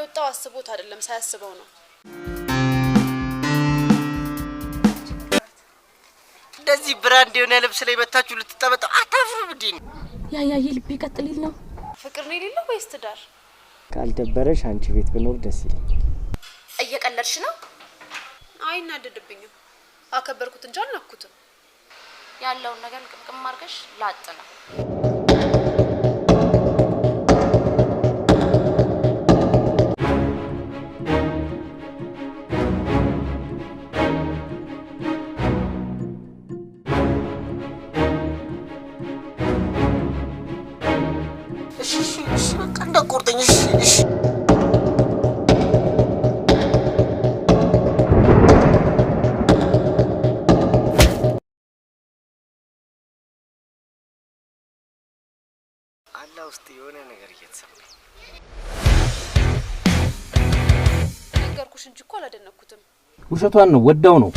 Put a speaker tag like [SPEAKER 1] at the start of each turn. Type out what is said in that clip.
[SPEAKER 1] የወጣው አስቦት አይደለም ሳያስበው ነው
[SPEAKER 2] እንደዚህ ብራንድ የሆነ ልብስ ላይ መታችሁ ልትጠበጠው አታፍሩም እንዴ
[SPEAKER 1] ያ ልብ ይቀጥልል ነው ፍቅር ነው የሌለው ወይስ ትዳር
[SPEAKER 3] ካልደበረሽ አንቺ ቤት ብኖር ደስ ይላል
[SPEAKER 1] እየቀለድሽ ነው አይናደድብኝም አከበርኩት እንጂ አልናኩትም ያለውን ነገር ቅምቅም አድርገሽ ላጥ ነው
[SPEAKER 2] ውስጥ የሆነ ነገር እየተሰማኝ
[SPEAKER 1] ነገርኩሽ እንጂ እኮ አላደነኩትም
[SPEAKER 3] ውሸቷን ነው ወዳው ነው